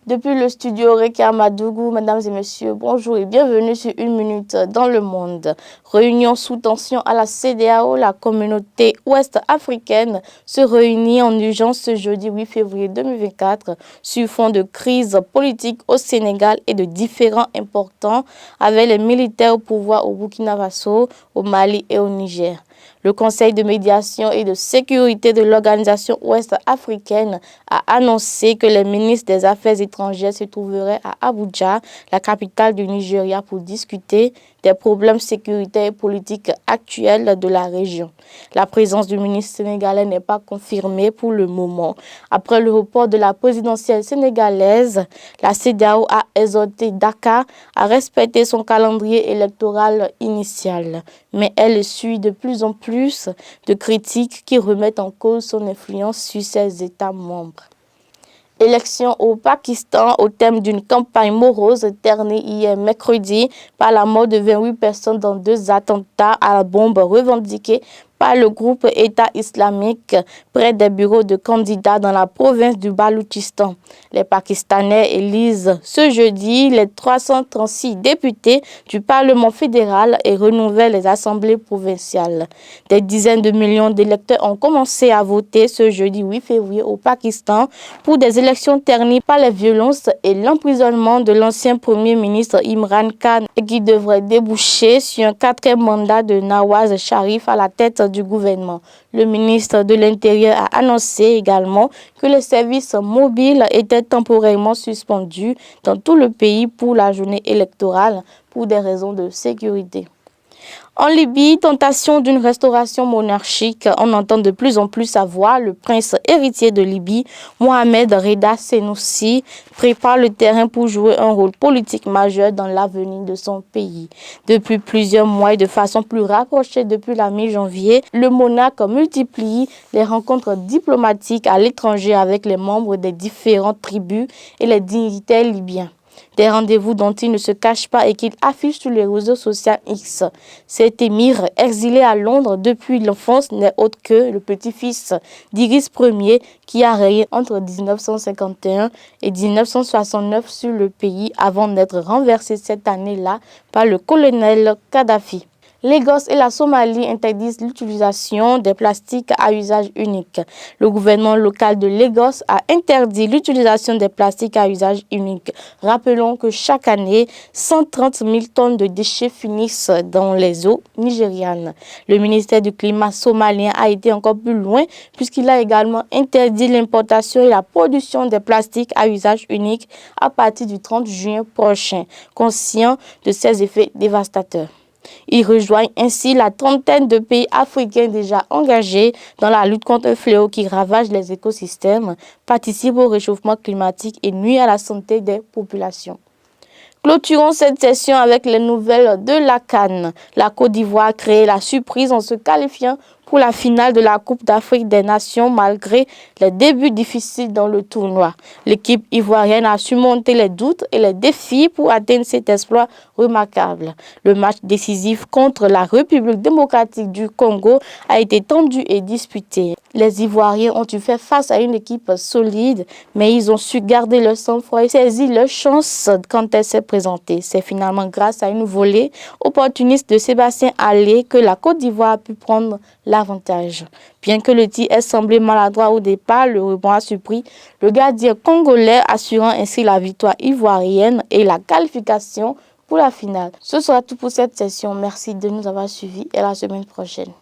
Depuis le studio Reka Madougou, mesdames et messieurs, bonjour et bienvenue sur Une Minute dans le Monde. Réunion sous tension à la CEDEAO, la communauté ouest-africaine se réunit en urgence ce jeudi 8 février 2024 sur fond de crise politique au Sénégal et de différends importants avec les militaires au pouvoir au Burkina Faso, au Mali et au Niger. Le Conseil de médiation et de sécurité de l'organisation ouest-africaine a annoncé que les ministres des Affaires étrangères se trouveraient à Abuja, la capitale du Nigeria, pour discuter des problèmes sécuritaires et politiques actuels de la région. La présence du ministre sénégalais n'est pas confirmée pour le moment. Après le report de la présidentielle sénégalaise, la CEDEAO a exhorté Dakar à respecter son calendrier électoral initial. Mais elle suit de plus en plus de critiques qui remettent en cause son influence sur ses États membres. Élection au Pakistan au thème d'une campagne morose ternée hier mercredi par la mort de 28 personnes dans 2 attentats à la bombe revendiqués par le groupe État islamique près des bureaux de candidats dans la province du Baloutchistan. Les Pakistanais élisent ce jeudi les 336 députés du Parlement fédéral et renouvellent les assemblées provinciales. Des dizaines de millions d'électeurs ont commencé à voter ce jeudi 8 février au Pakistan pour des élections ternies par les violences et l'emprisonnement de l'ancien Premier ministre Imran Khan et qui devrait déboucher sur un 4e mandat de Nawaz Sharif à la tête du gouvernement. Le ministre de l'Intérieur a annoncé également que les services mobiles étaient temporairement suspendus dans tout le pays pour la journée électorale pour des raisons de sécurité. En Libye, tentation d'une restauration monarchique, on entend de plus en plus sa voix. Le prince héritier de Libye, Mohamed Reda Senoussi, prépare le terrain pour jouer un rôle politique majeur dans l'avenir de son pays. Depuis plusieurs mois et de façon plus rapprochée depuis la mi-janvier, le monarque multiplie les rencontres diplomatiques à l'étranger avec les membres des différentes tribus et les dignitaires libyens. Des rendez-vous dont il ne se cache pas et qu'il affiche sur les réseaux sociaux X. Cet émir, exilé à Londres depuis l'enfance, n'est autre que le petit-fils d'Iris Ier qui a régné entre 1951 et 1969 sur le pays avant d'être renversé cette année-là par le colonel Kadhafi. Lagos et la Somalie interdisent l'utilisation des plastiques à usage unique. Le gouvernement local de Lagos a interdit l'utilisation des plastiques à usage unique. Rappelons que chaque année, 130 000 tonnes de déchets finissent dans les eaux nigérianes. Le ministère du Climat somalien a été encore plus loin puisqu'il a également interdit l'importation et la production des plastiques à usage unique à partir du 30 juin prochain, conscient de ses effets dévastateurs. Ils rejoignent ainsi la trentaine de pays africains déjà engagés dans la lutte contre un fléau qui ravage les écosystèmes, participe au réchauffement climatique et nuit à la santé des populations. Clôturons cette session avec les nouvelles de la CAN. La Côte d'Ivoire a créé la surprise en se qualifiant pour la finale de la Coupe d'Afrique des Nations malgré les débuts difficiles dans le tournoi. L'équipe ivoirienne a surmonté les doutes et les défis pour atteindre cet exploit remarquable. Le match décisif contre la République démocratique du Congo a été tendu et disputé. Les Ivoiriens ont dû faire face à une équipe solide, mais ils ont su garder leur sang-froid et saisir leur chance quand elle s'est présentée. C'est finalement grâce à une volée opportuniste de Sébastien Haller que la Côte d'Ivoire a pu prendre l'avantage. Bien que le tir ait semblé maladroit au départ, le rebond a surpris le gardien congolais, assurant ainsi la victoire ivoirienne et la qualification pour la finale. Ce sera tout pour cette session. Merci de nous avoir suivis et à la semaine prochaine.